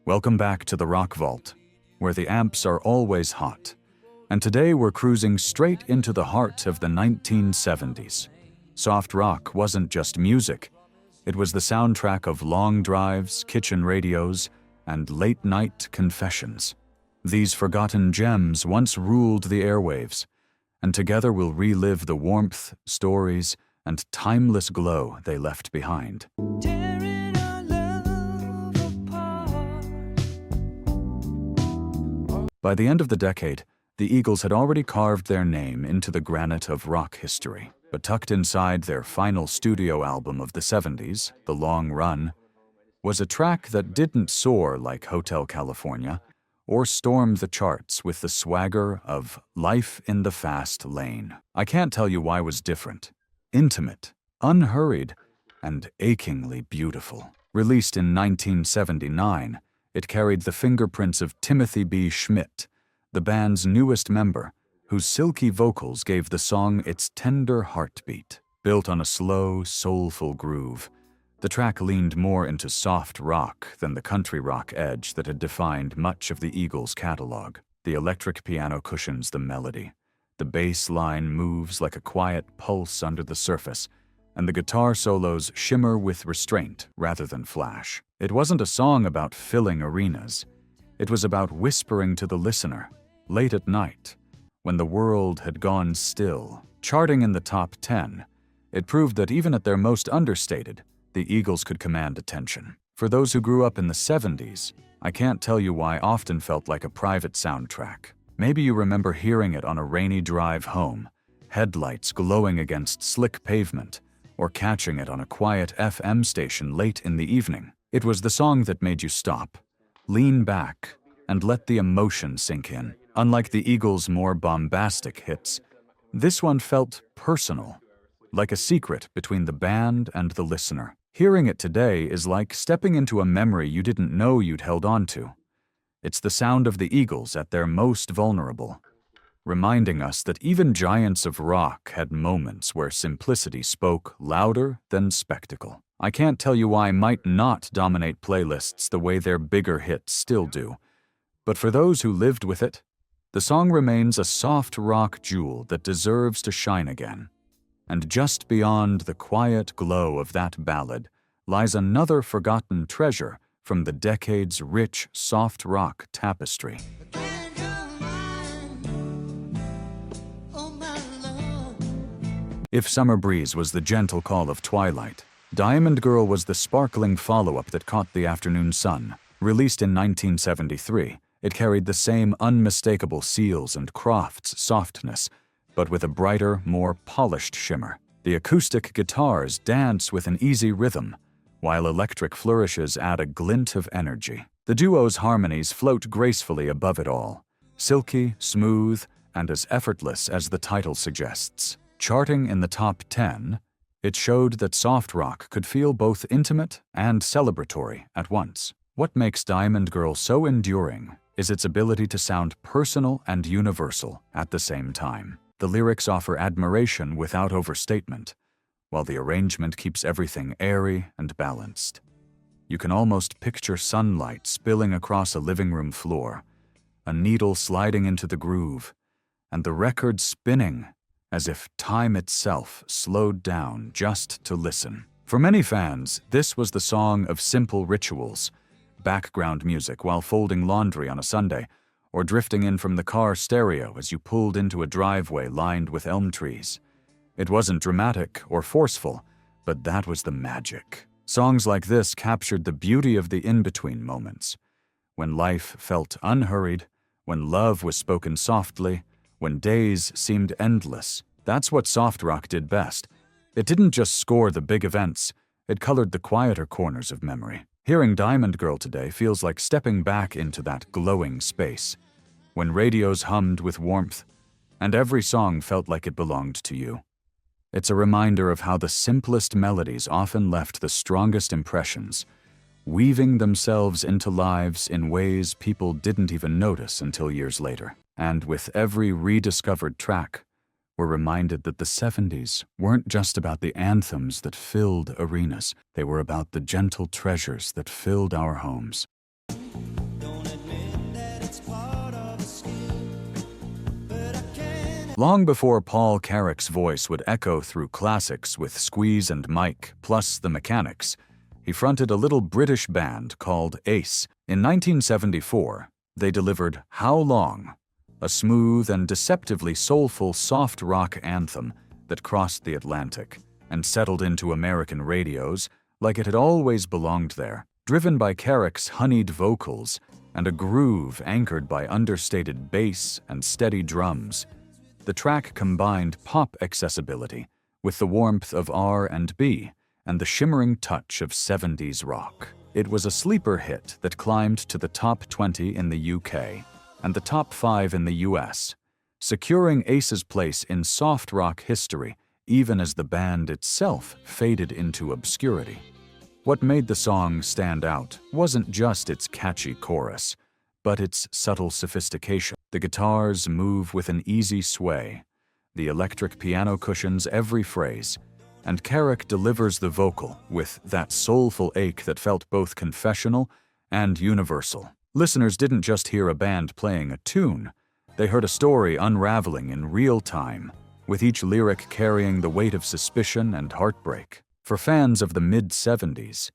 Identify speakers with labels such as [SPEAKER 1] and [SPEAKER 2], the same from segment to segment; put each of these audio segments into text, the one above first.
[SPEAKER 1] Welcome back to the Rock Vault, where the amps are always hot. And today we're cruising straight into the heart of the 1970s. Soft rock wasn't just music. It was the soundtrack of long drives, kitchen radios, and late-night confessions. These forgotten gems once ruled the airwaves, and together we'll relive the warmth, stories, and timeless glow they left behind. By the end of the decade, the Eagles had already carved their name into the granite of rock history. But tucked inside their final studio album of the 70s, The Long Run, was a track that didn't soar like Hotel California or storm the charts with the swagger of Life in the Fast Lane. I can't tell you why it was different. Intimate, unhurried, and achingly beautiful. Released in 1979, it carried the fingerprints of Timothy B. Schmidt, the band's newest member, whose silky vocals gave the song its tender heartbeat. Built on a slow, soulful groove, the track leaned more into soft rock than the country rock edge that had defined much of the Eagles' catalog. The electric piano cushions the melody. The bass line moves like a quiet pulse under the surface, and the guitar solos shimmer with restraint rather than flash. It wasn't a song about filling arenas. It was about whispering to the listener, late at night, when the world had gone still. Charting in the top 10, it proved that even at their most understated, the Eagles could command attention. For those who grew up in the 70s, I can't tell you why often felt like a private soundtrack. Maybe you remember hearing it on a rainy drive home, headlights glowing against slick pavement, or catching it on a quiet FM station late in the evening. It was the song that made you stop, lean back, and let the emotion sink in. Unlike the Eagles' more bombastic hits, this one felt personal, like a secret between the band and the listener. Hearing it today is like stepping into a memory you didn't know you'd held on to. It's the sound of the Eagles at their most vulnerable, reminding us that even giants of rock had moments where simplicity spoke louder than spectacle. I can't tell you why might not dominate playlists the way their bigger hits still do, but for those who lived with it, the song remains a soft rock jewel that deserves to shine again. And just beyond the quiet glow of that ballad lies another forgotten treasure from the decade's rich soft rock tapestry. If Summer Breeze was the gentle call of twilight, Diamond Girl was the sparkling follow-up that caught the afternoon sun. Released in 1973, it carried the same unmistakable Seals and Crofts softness, but with a brighter, more polished shimmer. The acoustic guitars dance with an easy rhythm, while electric flourishes add a glint of energy. The duo's harmonies float gracefully above it all, silky, smooth, and as effortless as the title suggests. Charting in the top 10, it showed that soft rock could feel both intimate and celebratory at once. What makes Diamond Girl so enduring is its ability to sound personal and universal at the same time. The lyrics offer admiration without overstatement, while the arrangement keeps everything airy and balanced. You can almost picture sunlight spilling across a living room floor, a needle sliding into the groove, and the record spinning as if time itself slowed down just to listen. For many fans, this was the song of simple rituals, background music while folding laundry on a Sunday, or drifting in from the car stereo as you pulled into a driveway lined with elm trees. It wasn't dramatic or forceful, but that was the magic. Songs like this captured the beauty of the in-between moments, when life felt unhurried, when love was spoken softly, when days seemed endless. That's what soft rock did best. It didn't just score the big events, it colored the quieter corners of memory. Hearing Diamond Girl today feels like stepping back into that glowing space, when radios hummed with warmth, and every song felt like it belonged to you. It's a reminder of how the simplest melodies often left the strongest impressions, weaving themselves into lives in ways people didn't even notice until years later. And with every rediscovered track, we're reminded that the 70s weren't just about the anthems that filled arenas. They were about the gentle treasures that filled our homes. Long before Paul Carrick's voice would echo through classics with Squeeze and Mike, plus the Mechanics, he fronted a little British band called Ace. In 1974, they delivered How Long?, a smooth and deceptively soulful soft rock anthem that crossed the Atlantic and settled into American radios like it had always belonged there, driven by Carrick's honeyed vocals and a groove anchored by understated bass and steady drums. The track combined pop accessibility with the warmth of R&B and the shimmering touch of 70s rock. It was a sleeper hit that climbed to the top 20 in the UK and the top 5 in the US, securing Ace's place in soft rock history even as the band itself faded into obscurity. What made the song stand out wasn't just its catchy chorus, but its subtle sophistication. The guitars move with an easy sway, the electric piano cushions every phrase, and Carrick delivers the vocal with that soulful ache that felt both confessional and universal. Listeners didn't just hear a band playing a tune, they heard a story unraveling in real time, with each lyric carrying the weight of suspicion and heartbreak. For fans of the mid-70s,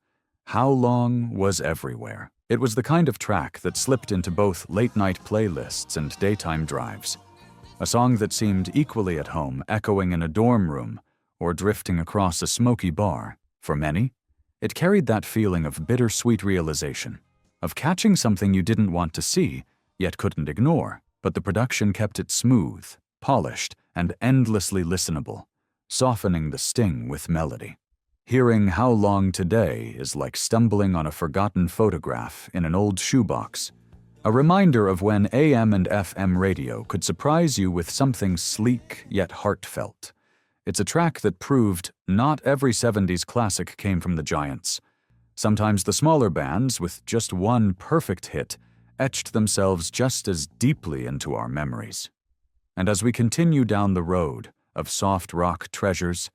[SPEAKER 1] How Long was everywhere. It was the kind of track that slipped into both late-night playlists and daytime drives, a song that seemed equally at home echoing in a dorm room or drifting across a smoky bar. For many, it carried that feeling of bittersweet realization, of catching something you didn't want to see, yet couldn't ignore, but the production kept it smooth, polished, and endlessly listenable, softening the sting with melody. Hearing How Long today is like stumbling on a forgotten photograph in an old shoebox, a reminder of when AM and FM radio could surprise you with something sleek yet heartfelt. It's a track that proved not every 70s classic came from the giants. Sometimes the smaller bands with just one perfect hit etched themselves just as deeply into our memories. And as we continue down the road of soft rock treasures,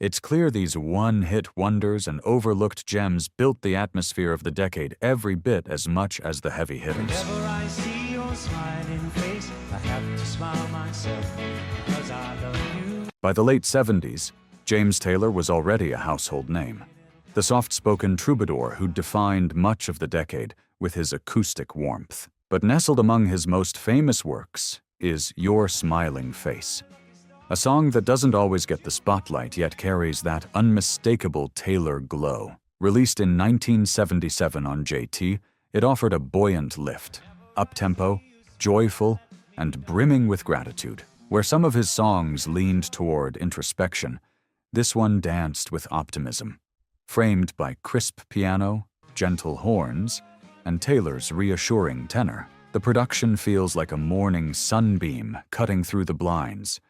[SPEAKER 1] it's clear these one-hit wonders and overlooked gems built the atmosphere of the decade every bit as much as the heavy hitters.
[SPEAKER 2] Whenever I see your smiling face, I have to smile myself, because I love you.
[SPEAKER 1] By the late 70s, James Taylor was already a household name, the soft-spoken troubadour who defined much of the decade with his acoustic warmth. But nestled among his most famous works is Your Smiling Face, a song that doesn't always get the spotlight yet carries that unmistakable Taylor glow. Released in 1977 on JT, it offered a buoyant lift, up-tempo, joyful, and brimming with gratitude. Where some of his songs leaned toward introspection, this one danced with optimism. Framed by crisp piano, gentle horns, and Taylor's reassuring tenor, the production feels like a morning sunbeam cutting through the blinds,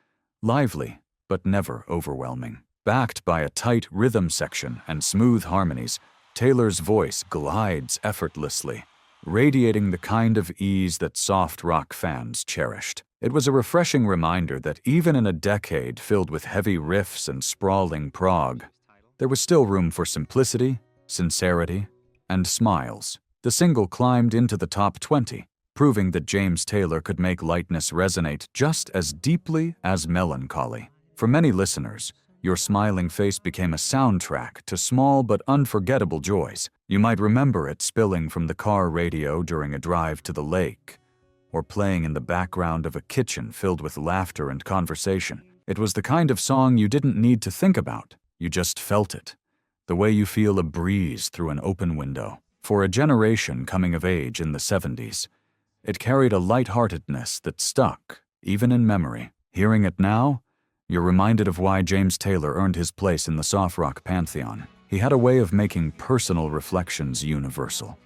[SPEAKER 1] lively, but never overwhelming. Backed by a tight rhythm section and smooth harmonies, Taylor's voice glides effortlessly, radiating the kind of ease that soft rock fans cherished. It was a refreshing reminder that even in a decade filled with heavy riffs and sprawling prog, there was still room for simplicity, sincerity, and smiles. The single climbed into the top 20, proving that James Taylor could make lightness resonate just as deeply as melancholy. For many listeners, Your Smiling Face became a soundtrack to small but unforgettable joys. You might remember it spilling from the car radio during a drive to the lake, or playing in the background of a kitchen filled with laughter and conversation. It was the kind of song you didn't need to think about, you just felt it, the way you feel a breeze through an open window. For a generation coming of age in the 70s, it carried a lightheartedness that stuck, even in memory. Hearing it now, you're reminded of why James Taylor earned his place in the soft rock pantheon. He had a way of making personal reflections universal.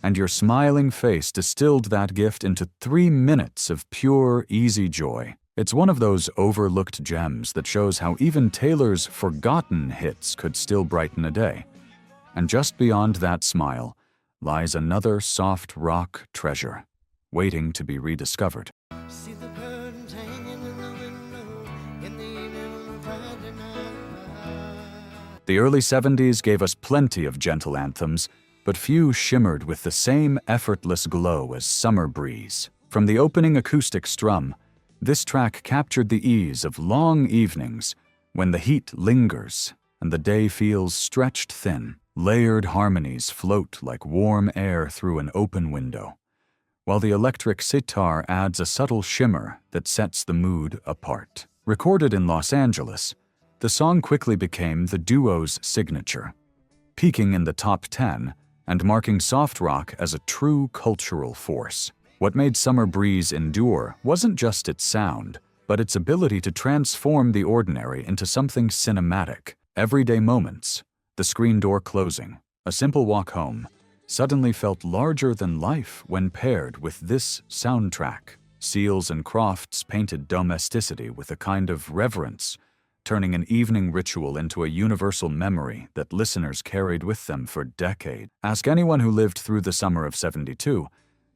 [SPEAKER 1] And Your Smiling Face distilled that gift into 3 minutes of pure, easy joy. It's one of those overlooked gems that shows how even Taylor's forgotten hits could still brighten a day. And just beyond that smile lies another soft rock treasure, waiting to be rediscovered.
[SPEAKER 2] See the curtains hanging in the window in the evening on a Friday night.
[SPEAKER 1] The early 70s gave us plenty of gentle anthems, but few shimmered with the same effortless glow as Summer Breeze. From the opening acoustic strum This track captured the ease of long evenings when the heat lingers and the day feels stretched thin. Layered harmonies float like warm air through an open window, while the electric sitar adds a subtle shimmer that sets the mood apart. Recorded in Los Angeles, the song quickly became the duo's signature, peaking in the top 10 and marking soft rock as a true cultural force. What made Summer Breeze endure wasn't just its sound, but its ability to transform the ordinary into something cinematic. Everyday moments, the screen door closing, a simple walk home, suddenly felt larger than life when paired with this soundtrack. Seals and Crofts painted domesticity with a kind of reverence, turning an evening ritual into a universal memory that listeners carried with them for decades. Ask anyone who lived through the summer of '72,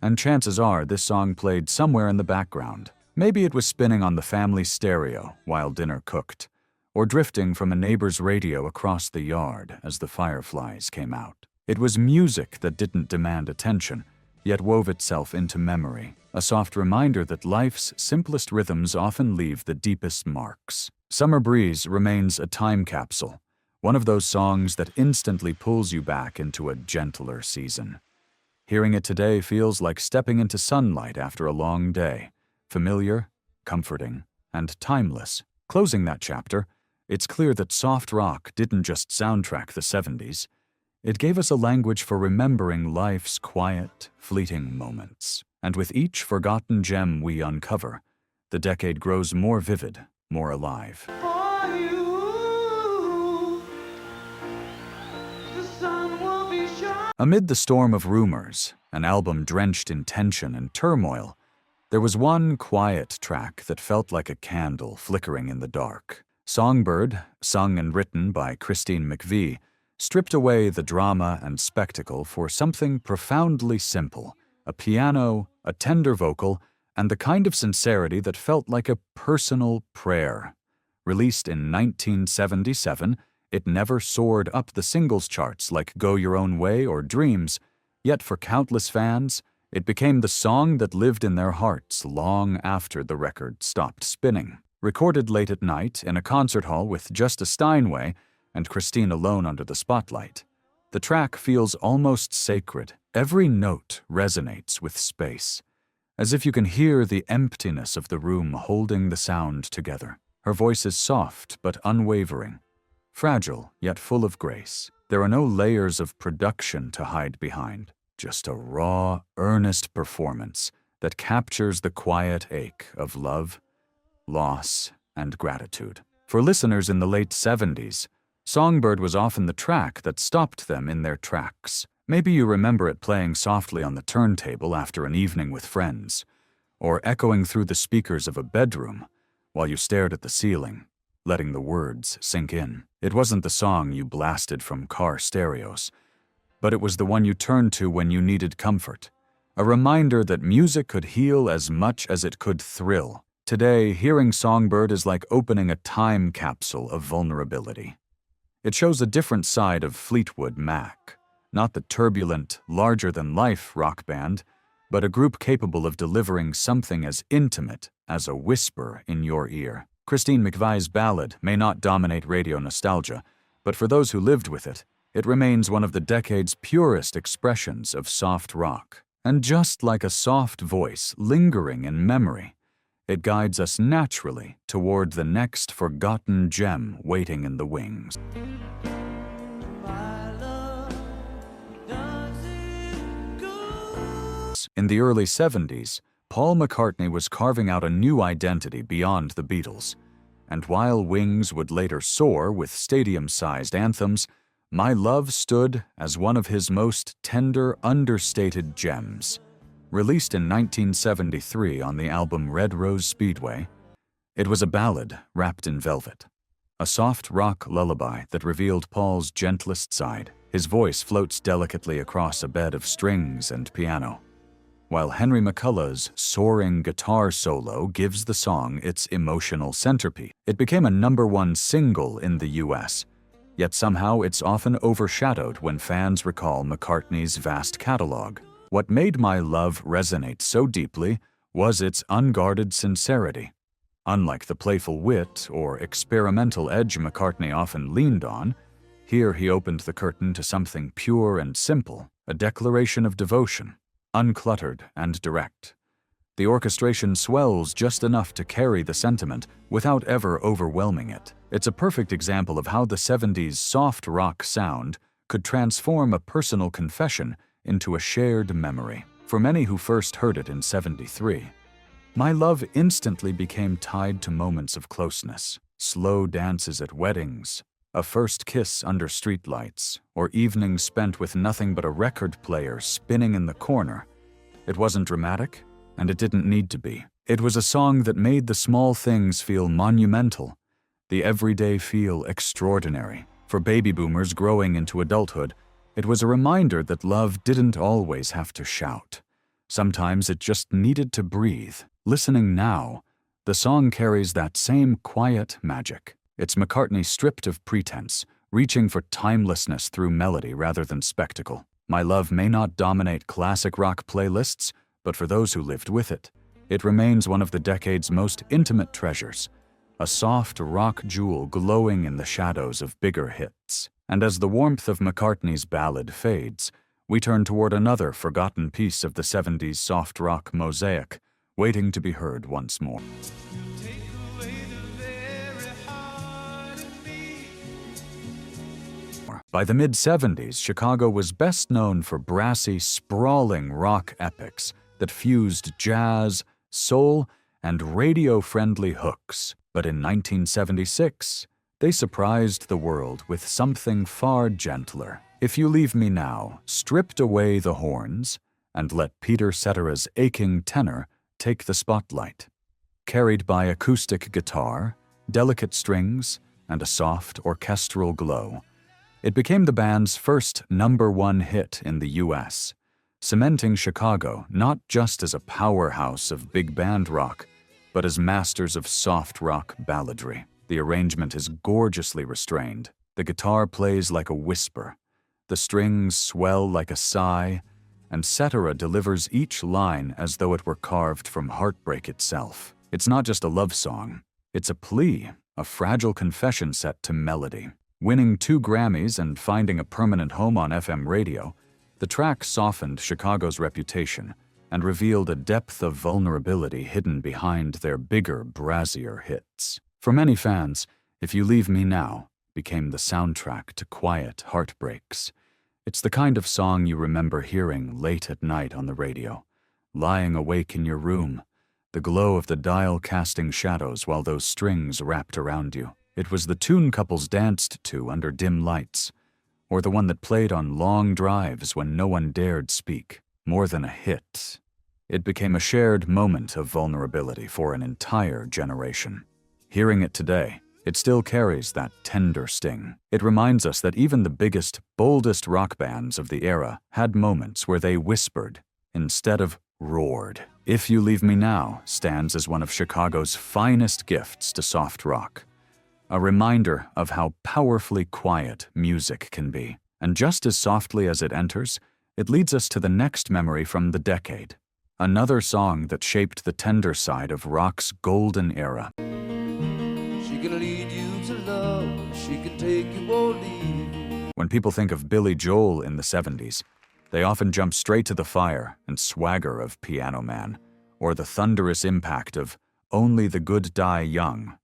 [SPEAKER 1] and chances are this song played somewhere in the background. Maybe it was spinning on the family stereo while dinner cooked, or drifting from a neighbor's radio across the yard as the fireflies came out. It was music that didn't demand attention, yet wove itself into memory, a soft reminder that life's simplest rhythms often leave the deepest marks. Summer Breeze remains a time capsule, one of those songs that instantly pulls you back into a gentler season. Hearing it today feels like stepping into sunlight after a long day, familiar, comforting, and timeless. Closing that chapter, it's clear that soft rock didn't just soundtrack the '70s. It gave us a language for remembering life's quiet, fleeting moments. And with each forgotten gem we uncover, the decade grows more vivid, more alive.
[SPEAKER 2] For you, the sun will be shining.
[SPEAKER 1] Amid the storm of rumors, an album drenched in tension and turmoil, there was one quiet track that felt like a candle flickering in the dark. Songbird, sung and written by Christine McVie, stripped away the drama and spectacle for something profoundly simple, a piano, a tender vocal, and the kind of sincerity that felt like a personal prayer. Released in 1977, it never soared up the singles charts like Go Your Own Way or Dreams, yet for countless fans, it became the song that lived in their hearts long after the record stopped spinning. Recorded late at night in a concert hall with just a Steinway and Christine alone under the spotlight, the track feels almost sacred. Every note resonates with space, as if you can hear the emptiness of the room holding the sound together. Her voice is soft but unwavering, fragile yet full of grace. There are no layers of production to hide behind, just a raw, earnest performance that captures the quiet ache of love, loss, and gratitude. For listeners in the late '70s, Songbird was often the track that stopped them in their tracks. Maybe you remember it playing softly on the turntable after an evening with friends, or echoing through the speakers of a bedroom while you stared at the ceiling, letting the words sink in. It wasn't the song you blasted from car stereos, but it was the one you turned to when you needed comfort, a reminder that music could heal as much as it could thrill. Today, hearing Songbird is like opening a time capsule of vulnerability. It shows a different side of Fleetwood Mac, not the turbulent, larger-than-life rock band, but a group capable of delivering something as intimate as a whisper in your ear. Christine McVie's ballad may not dominate radio nostalgia, but for those who lived with it, it remains one of the decade's purest expressions of soft rock. And just like a soft voice lingering in memory, it guides us naturally toward the next forgotten gem waiting in the wings. In the early '70s, Paul McCartney was carving out a new identity beyond the Beatles, and while Wings would later soar with stadium-sized anthems, My Love stood as one of his most tender, understated gems. Released in 1973 on the album Red Rose Speedway, it was a ballad wrapped in velvet, a soft rock lullaby that revealed Paul's gentlest side. His voice floats delicately across a bed of strings and piano, while Henry McCullough's soaring guitar solo gives the song its emotional centerpiece. It became a #1 single in the US, yet somehow it's often overshadowed when fans recall McCartney's vast catalog. What made My Love resonate so deeply was its unguarded sincerity. Unlike the playful wit or experimental edge McCartney often leaned on, here he opened the curtain to something pure and simple, a declaration of devotion, uncluttered and direct. The orchestration swells just enough to carry the sentiment without ever overwhelming it. It's a perfect example of how the 70s soft rock sound could transform a personal confession into a shared memory. For many who first heard it in '73, My Love instantly became tied to moments of closeness, slow dances at weddings, a first kiss under streetlights, or evenings spent with nothing but a record player spinning in the corner. It wasn't dramatic, and it didn't need to be. It was a song that made the small things feel monumental, the everyday feel extraordinary. For baby boomers growing into adulthood, it was a reminder that love didn't always have to shout. Sometimes it just needed to breathe. Listening now, the song carries that same quiet magic. It's McCartney stripped of pretense, reaching for timelessness through melody rather than spectacle. My Love may not dominate classic rock playlists, but for those who lived with it, it remains one of the decade's most intimate treasures, a soft rock jewel glowing in the shadows of bigger hits. And as the warmth of McCartney's ballad fades, we turn toward another forgotten piece of the 70s soft rock mosaic, waiting to be heard once more. By the mid-70s, Chicago was best known for brassy, sprawling rock epics that fused jazz, soul, and radio-friendly hooks. But in 1976, they surprised the world with something far gentler. If You Leave Me Now stripped away the horns and let Peter Cetera's aching tenor take the spotlight. Carried by acoustic guitar, delicate strings, and a soft orchestral glow, it became the band's first #1 hit in the U.S., cementing Chicago not just as a powerhouse of big band rock, but as masters of soft rock balladry. The arrangement is gorgeously restrained. The guitar plays like a whisper, the strings swell like a sigh, and Cetera delivers each line as though it were carved from heartbreak itself. It's not just a love song, it's a plea, a fragile confession set to melody. Winning 2 Grammys and finding a permanent home on FM radio, the track softened Chicago's reputation and revealed a depth of vulnerability hidden behind their bigger, brassier hits. For many fans, If You Leave Me Now became the soundtrack to quiet heartbreaks. It's the kind of song you remember hearing late at night on the radio, lying awake in your room, the glow of the dial casting shadows while those strings wrapped around you. It was the tune couples danced to under dim lights, or the one that played on long drives when no one dared speak. More than a hit, it became a shared moment of vulnerability for an entire generation. Hearing it today, it still carries that tender sting. It reminds us that even the biggest, boldest rock bands of the era had moments where they whispered instead of roared. If You Leave Me Now stands as one of Chicago's finest gifts to soft rock, a reminder of how powerfully quiet music can be. And just as softly as it enters, it leads us to the next memory from the decade, another song that shaped the tender side of rock's golden era.
[SPEAKER 3] She can lead you to love, she can take you or leave.
[SPEAKER 1] When people think of Billy Joel in the 70s, they often jump straight to the fire and swagger of Piano Man, or the thunderous impact of Only the Good Die Young.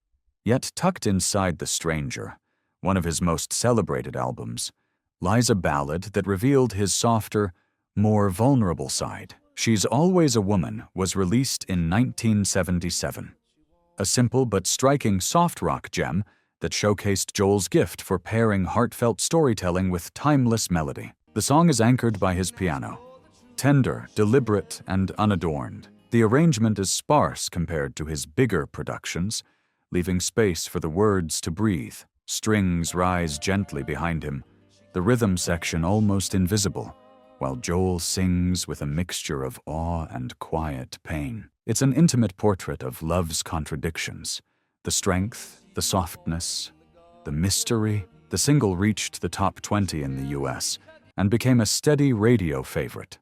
[SPEAKER 1] Yet tucked inside The Stranger, one of his most celebrated albums, lies a ballad that revealed his softer, more vulnerable side. She's Always a Woman was released in 1977. A simple but striking soft rock gem that showcased Joel's gift for pairing heartfelt storytelling with timeless melody. The song is anchored by his piano, tender, deliberate, and unadorned. The arrangement is sparse compared to his bigger productions, leaving space for the words to breathe. Strings rise gently behind him, the rhythm section almost invisible, while Joel sings with a mixture of awe and quiet pain. It's an intimate portrait of love's contradictions, the strength, the softness, the mystery. The single reached the top 20 in the US and became a steady radio favorite,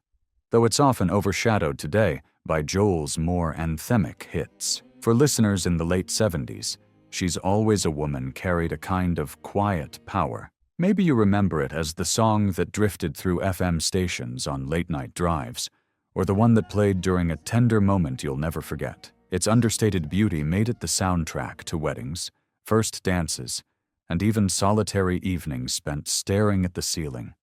[SPEAKER 1] though it's often overshadowed today by Joel's more anthemic hits. For listeners in the late 70s, She's Always a Woman carried a kind of quiet power. Maybe you remember it as the song that drifted through FM stations on late-night drives, or the one that played during a tender moment you'll never forget. Its understated beauty made it the soundtrack to weddings, first dances, and even solitary evenings spent staring at the ceiling,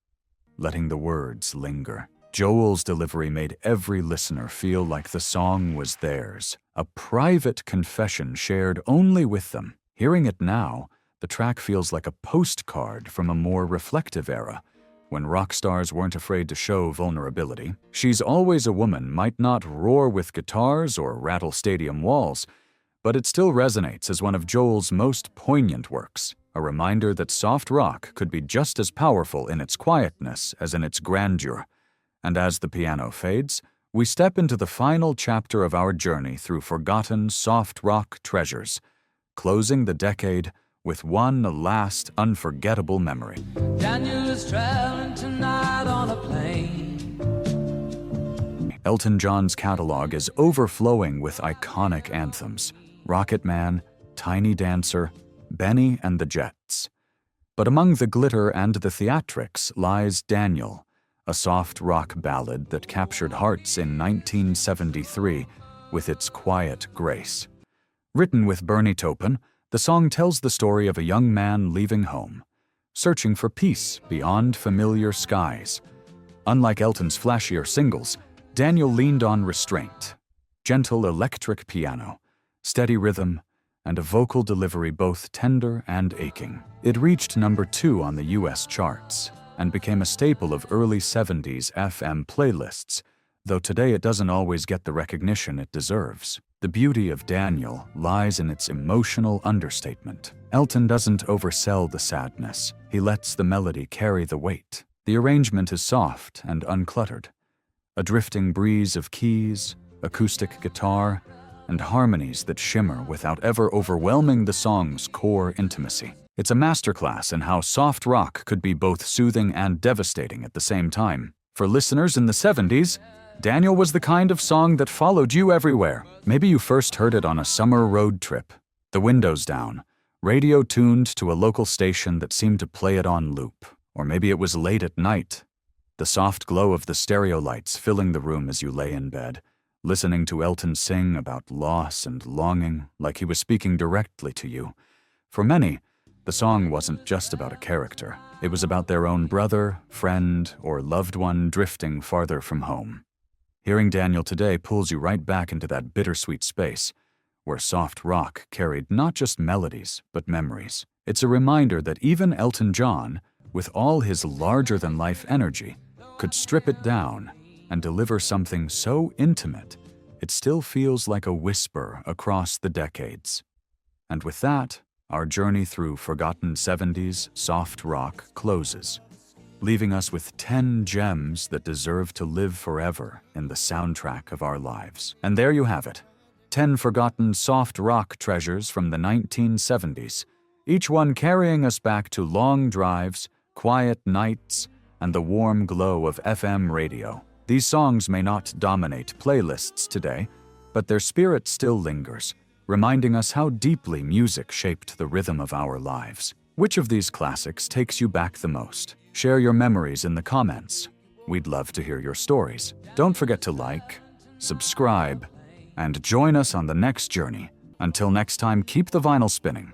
[SPEAKER 1] letting the words linger. Joel's delivery made every listener feel like the song was theirs, a private confession shared only with them. Hearing it now, the track feels like a postcard from a more reflective era, when rock stars weren't afraid to show vulnerability. She's Always a Woman might not roar with guitars or rattle stadium walls, but it still resonates as one of Joel's most poignant works, a reminder that soft rock could be just as powerful in its quietness as in its grandeur. And as the piano fades, we step into the final chapter of our journey through forgotten soft rock treasures, closing the decade with one last unforgettable memory.
[SPEAKER 2] Daniel is traveling tonight on a plane.
[SPEAKER 1] Elton John's catalog is overflowing with iconic anthems: Rocket Man, Tiny Dancer, Benny and the Jets. But among the glitter and the theatrics lies Daniel, a soft rock ballad that captured hearts in 1973 with its quiet grace. Written with Bernie Taupin, the song tells the story of a young man leaving home, searching for peace beyond familiar skies. Unlike Elton's flashier singles, Daniel leaned on restraint, gentle electric piano, steady rhythm, and a vocal delivery both tender and aching. It reached number 2 on the US charts and became a staple of early 70s FM playlists, though today it doesn't always get the recognition it deserves. The beauty of Daniel lies in its emotional understatement. Elton doesn't oversell the sadness. He lets the melody carry the weight. The arrangement is soft and uncluttered, a drifting breeze of keys, acoustic guitar, and harmonies that shimmer without ever overwhelming the song's core intimacy. It's a masterclass in how soft rock could be both soothing and devastating at the same time. For listeners in the 70s, Daniel was the kind of song that followed you everywhere. Maybe you first heard it on a summer road trip, the windows down, radio tuned to a local station that seemed to play it on loop. Or maybe it was late at night, the soft glow of the stereo lights filling the room as you lay in bed, listening to Elton sing about loss and longing like he was speaking directly to you. For many, the song wasn't just about a character. It was about their own brother, friend, or loved one drifting farther from home. Hearing Daniel today pulls you right back into that bittersweet space, where soft rock carried not just melodies, but memories. It's a reminder that even Elton John, with all his larger-than-life energy, could strip it down and deliver something so intimate, it still feels like a whisper across the decades. And with that, our journey through forgotten 70s soft rock closes, leaving us with 10 gems that deserve to live forever in the soundtrack of our lives. And there you have it, 10 forgotten soft rock treasures from the 1970s, each one carrying us back to long drives, quiet nights, and the warm glow of FM radio. These songs may not dominate playlists today, but their spirit still lingers, reminding us how deeply music shaped the rhythm of our lives. Which of these classics takes you back the most? Share your memories in the comments. We'd love to hear your stories. Don't forget to like, subscribe, and join us on the next journey. Until next time, keep the vinyl spinning.